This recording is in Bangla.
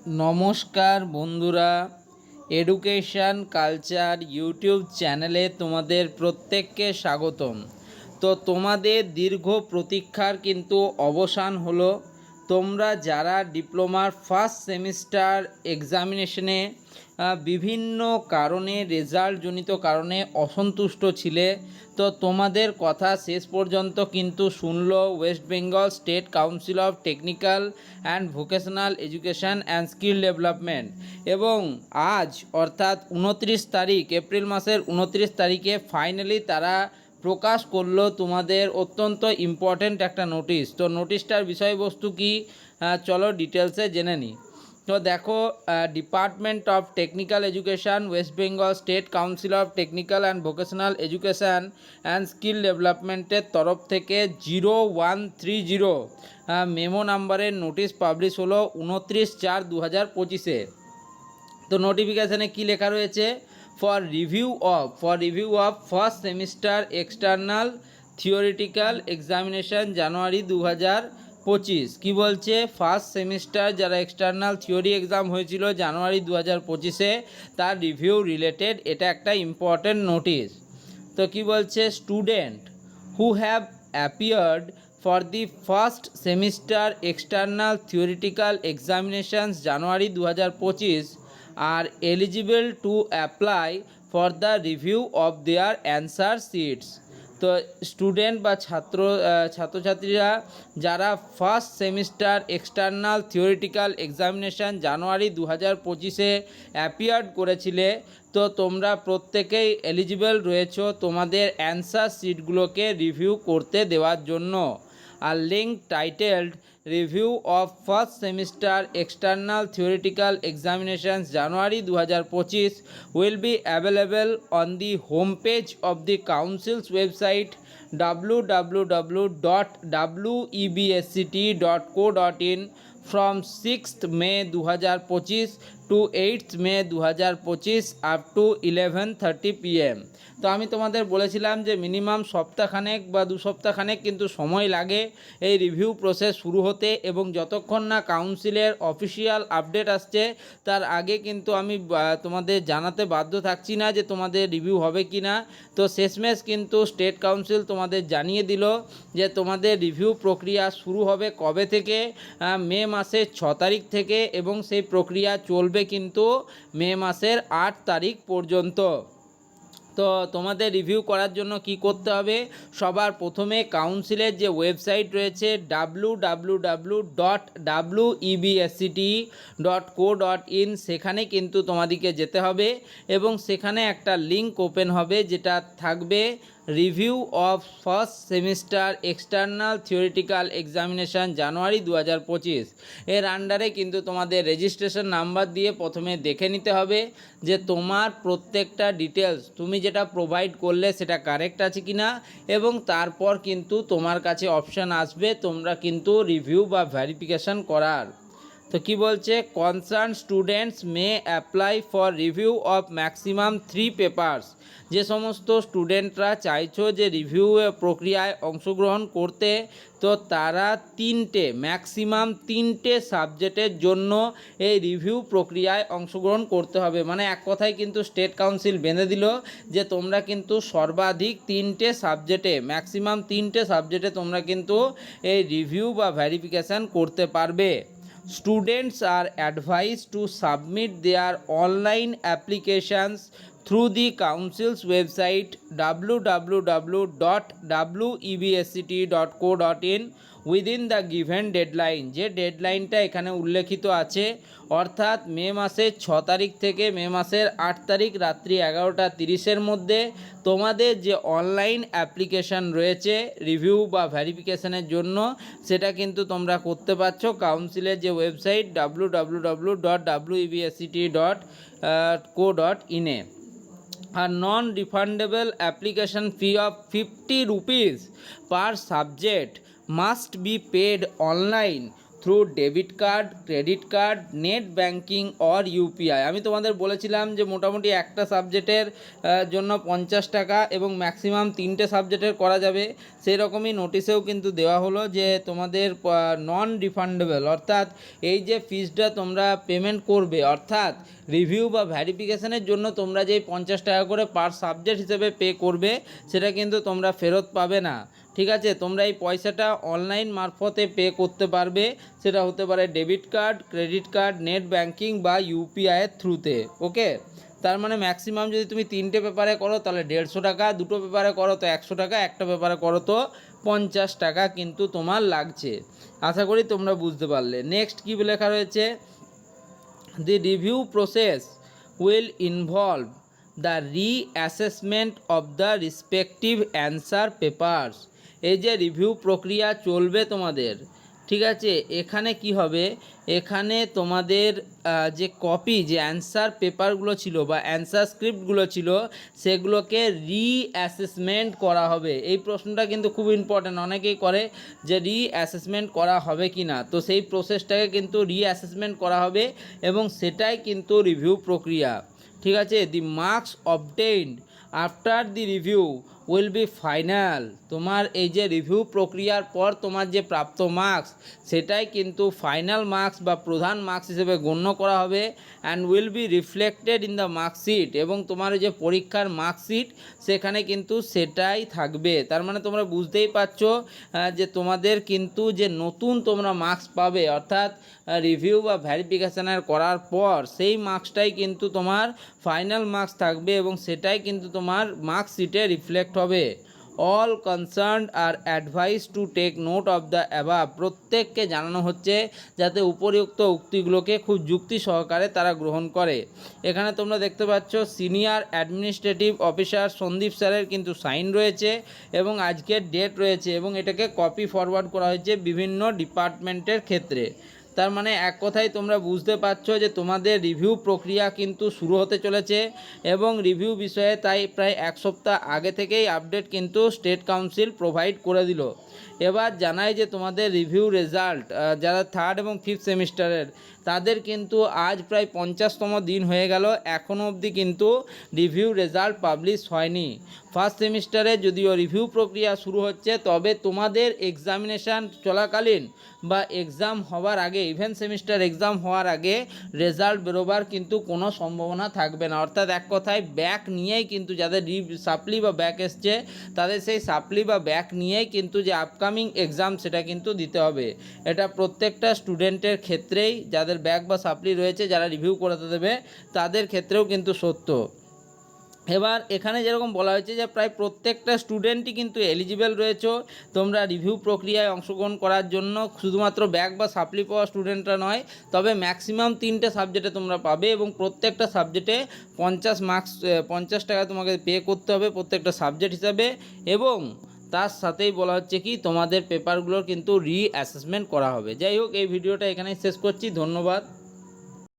নমস্কার বন্ধুরা, এডুকেশন কালচার ইউটিউব চ্যানেলে তোমাদের প্রত্যেককে স্বাগতম। তো তোমাদের দীর্ঘ প্রতীক্ষার কিন্তু অবসান হলো। তোমরা যারা ডিপ্লোমার ফার্স্ট সেমিস্টার এক্সামিনেশনে বিভিন্ন কারণে রেজাল্টজনিত কারণে অসন্তুষ্ট ছিলে, তো তোমাদের কথা শেষ পর্যন্ত কিন্তু শুনলো West Bengal state council of technical and vocational education and skill development. এবং আজ অর্থাৎ 29 তারিখ, এপ্রিল মাসের 29 তারিখে ফাইনালি তারা প্রকাশ করলো তোমাদের অত্যন্ত ইম্পর্ট্যান্ট একটা নোটিশ। তো নোটিশটার বিষয়বস্তু কি, চলো ডিটেলসে জেনে নিই। তো দেখো, department of technical education, West Bengal state council of technical and vocational education and skill ডেভেলপমেন্টের তরফ থেকে 0130 মেমো নাম্বারের নোটিশ পাবলিশ হলো 29/4/2025-এ। তো নোটিফিকেশানে কি লেখা রয়েছে? For review of first semester external theoretical examination January 2025। কী বলছে? ফার্স্ট সেমিস্টার যারা এক্সটার্নাল থিওরি এক্সাম হয়েছিল জানুয়ারি 2025-এ, তার রিভিউ রিলেটেড এটা একটা ইম্পর্ট্যান্ট নোটিশ। তো কি বলছে? Student who have appeared for the first semester external theoretical examinations January 2025 are eligible to apply for the review of their answer sheets। তো স্টুডেন্ট বা ছাত্রছাত্রীরা যারা first semester external theoretical examination January 2025-এ অ্যাপিয়ার্ড করেছিলে, তো তোমরা প্রত্যেকেই এলিজিবল রয়েছো তোমাদের অ্যান্সার শিটগুলোকে রিভিউ করতে দেওয়ার জন্য। A link titled Review of First Semester External Theoretical Examinations January 2025 will be available on the homepage of the Council's website www.websct.co.in from 6th May 2025 to 8th May 2025 up to 11:30 PM। তো আমি তোমাদের বলেছিলাম যে মিনিমাম সপ্তাহখানেক বা 2 সপ্তাহখানেক কিন্তু সময় লাগে এই রিভিউ প্রসেস শুরু হতে, এবং যতক্ষণ না কাউন্সিলের অফিসিয়াল আপডেট আসছে তার আগে কিন্তু আমি তোমাদের জানাতে বাধ্য থাকছি না যে তোমাদের রিভিউ হবে কি না। তো শেষমেশ কিন্তু স্টেট কাউন্সিল তোমাদের জানিয়ে দিল যে তোমাদের রিভিউ প্রক্রিয়া শুরু হবে কবে থেকে? মে মাসের 6 তারিখ থেকে, এবং সেই প্রক্রিয়া চলবে কিন্তু মে মাসের 8 তারিখ পর্যন্ত। তো তোমাদের রিভিউ করার জন্য কি করতে হবে? সবার প্রথমে কাউন্সিলের যে ওয়েবসাইট রয়েছে www.websct.co.in, সেখানে কিন্তু তোমাদেরকে যেতে হবে, এবং সেখানে একটা লিঙ্ক ওপেন হবে যেটা থাকবে review of first semester external theoretical examination January 2025। এর আন্ডারে কিন্তু তোমাদের রেজিস্ট্রেশন নাম্বার দিয়ে প্রথমে দেখে নিতে হবে যে তোমার প্রত্যেকটা ডিটেলস তুমি যেটা প্রোভাইড করলে সেটা কারেক্ট আছে কি না, এবং তারপর কিন্তু তোমার কাছে অপশান আসবে তোমরা কিন্তু রিভিউ বা ভেরিফিকেশান করার। তো কি বলছে? Concern students may apply for review of maximum 3 papers. যে সমস্ত স্টুডেন্টরা চাইছো যে রিভিউ প্রক্রিয়ায় অংশগ্রহণ করতে, তো তারা ম্যাক্সিমাম 3টে সাবজেক্টের জন্য এই রিভিউ প্রক্রিয়ায় অংশগ্রহণ করতে হবে। মানে এক কথায় কিন্তু স্টেট কাউন্সিল বেঁধে দিল যে তোমরা কিন্তু সর্বাধিক 3টে সাবজেক্টে, ম্যাক্সিমাম 3টে সাবজেক্টে তোমরা কিন্তু এই রিভিউ বা ভেরিফিকেশান করতে পারবে। Students are advised to submit their online applications through the council's website www.websct.co.in within the given deadline. যে ডেডলাইনটা এখানে উল্লেখিত আছে, অর্থাৎ মে মাসের 6 তারিখ থেকে মে মাসের 8 তারিখ রাত্রি 11:30-এর মধ্যে তোমাদের যে অনলাইন অ্যাপ্লিকেশান রয়েছে রিভিউ বা ভেরিফিকেশানের জন্য, সেটা কিন্তু তোমরা করতে পারছো কাউন্সিলের যে website www.websct.co.in-এ। A non-refundable application fee of 50 rupees per subject must be paid online through debit card, credit card, net banking or UPI. আমি তোমাদের বলেছিলাম যে মোটামুটি একটা সাবজেক্টের জন্য 50 টাকা এবং ম্যাক্সিমাম 3টে সাবজেক্টের করা যাবে। সেই রকমই নোটিশেও কিন্তু দেওয়া হলো যে তোমাদের নন রিফান্ডেবল, অর্থাৎ এই যে ফিসটা তোমরা পেমেন্ট করবে, অর্থাৎ রিভিউ বা ভ্যারিফিকেশনের জন্য তোমরা যেই 50 টাকা করে পার সাবজেক্ট হিসেবে পে করবে, সেটা কিন্তু তোমরা ফেরত পাবে না। ঠিক আছে, তোমরা এই পয়সাটা অনলাইন মারফতে পে করতে পারবে, সেটা হতে পারে debit card, credit card, net banking বা ইউপিআইয়ের থ্রুতে। ওকে, তার মানে ম্যাক্সিমাম যদি তুমি 3টে পেপারে করো তাহলে 150 টাকা, 2টো পেপারে করো তো 100 টাকা, একটা পেপারে করো তো 50 টাকা কিন্তু তোমার লাগছে। আশা করি তোমরা বুঝতে পারলে। নেক্সট কী লেখা রয়েছে, the review process will involve the reassessment of the respective answer papers. এই যে রিভিউ প্রক্রিয়া চলবে তোমাদের, ঠিক আছে, এখানে কি হবে, এখানে তোমাদের যে কপি, যে অ্যান্সার পেপারগুলো ছিল বা অ্যান্সার স্ক্রিপ্টগুলো ছিল, সেগুলোকে রিঅ্যাসেসমেন্ট করা হবে। এই প্রশ্নটা কিন্তু খুব ইম্পর্ট্যান্ট, অনেকেই করে যে রিঅ্যাসেসমেন্ট করা হবে কি না। তো সেই প্রসেসটাকে কিন্তু রিঅ্যাসেসমেন্ট করা হবে এবং সেটাই কিন্তু রিভিউ প্রক্রিয়া। ঠিক আছে, the marks obtained after the review will be final. তোমার এই যে রিভিউ প্রক্রিয়ার পর তোমার যে প্রাপ্ত মার্কস, সেটাই কিন্তু ফাইনাল মার্কস বা প্রধান মার্কস হিসেবে গণ্য করা হবে and will be reflected in the marksheet. এবং তোমার যে পরীক্ষার মার্কশিট, সেখানে কিন্তু সেটাই থাকবে। তার মানে তোমরা বুঝতেই পারছো যে তোমাদের কিন্তু যে নতুন তোমরা মার্কস পাবে, অর্থাৎ রিভিউ বা ভ্যারিফিকেশানের করার পর সেই মার্কসটাই কিন্তু তোমার ফাইনাল মার্কস থাকবে এবং সেটাই কিন্তু তোমার মার্কশিটে রিফ্লেক্ট হবে। All concerned are advise to take note of the above. প্রত্যেককে জানানো হচ্ছে যাতে উপরিউক্ত উক্তিগুলোকে খুব যুক্তি সহকারে তারা গ্রহণ করে। এখানে তোমরা দেখতে পাচ্ছ সিনিয়র অ্যাডমিনিস্ট্রেটিভ অফিসার সন্দীপ স্যারের কিন্তু সাইন রয়েছে এবং আজকের ডেট রয়েছে এবং এটাকে কপি ফরওয়ার্ড করা হয়েছে বিভিন্ন ডিপার্টমেন্টের ক্ষেত্রে। তার মানে এক কথায় তোমরা বুঝতে পারছো যে তোমাদের রিভিউ প্রক্রিয়া কিন্তু শুরু হতে চলেছে এবং রিভিউ বিষয়ে তাই প্রায় 1 সপ্তাহ আগে থেকেই আপডেট কিন্তু স্টেট কাউন্সিল প্রোভাইড করে দিল। এবার জানাই যে তোমাদের রিভিউ রেজাল্ট যারা 3rd এবং 5th সেমিস্টারের, তাদের কিন্তু আজ প্রায় 50তম দিন হয়ে গেল, এখনও অবধি কিন্তু রিভিউ রেজাল্ট পাবলিশ হয়নি। ফার্স্ট সেমিস্টারে যদিও রিভিউ প্রক্রিয়া শুরু হচ্ছে, তবে তোমাদের এক্সামিনেশান চলাকালীন বা এক্সাম হওয়ার আগে, ইভেন সেমিস্টার এক্সাম হওয়ার আগে রেজাল্ট বেরোবার কিন্তু কোনো সম্ভাবনা থাকবে না। অর্থাৎ এক কথায় ব্যাক নিয়েই কিন্তু, যাদের সাপ্লি বা ব্যাক এসছে, তাদের সেই সাপ্লি বা ব্যাক নিয়েই কিন্তু যে আপকামিং এক্সাম, সেটা কিন্তু দিতে হবে। এটা প্রত্যেকটা স্টুডেন্টের ক্ষেত্রেই, যাদের ব্যাক বা সাপ্লি রয়েছে, যারা রিভিউ করাতে দেবে, তাদের ক্ষেত্রেও কিন্তু সত্য। এবার এখানে যেরকম বলা হয়েছে যে প্রায় প্রত্যেকটা স্টুডেন্টই কিন্তু এলিজিবল রয়েছে তোমরা রিভিউ প্রক্রিয়ায় অংশগ্রহণ করার জন্য। শুধুমাত্র ব্যাক বা সাপ্লি পাওয়া স্টুডেন্টরা নয়, তবে ম্যাক্সিমাম 3টে সাবজেক্টে তোমরা পাবে এবং প্রত্যেকটা সাবজেক্টে 50 টাকা তোমাকে পে করতে হবে প্রত্যেকটা সাবজেক্ট হিসাবে। এবং তার সাথেই বলা হচ্ছে কি তোমাদের পেপারগুলোর কিন্তু রিঅ্যাসেসমেন্ট করা হবে। যাই হোক, এই ভিডিওটা এখানেই শেষ করছি। ধন্যবাদ।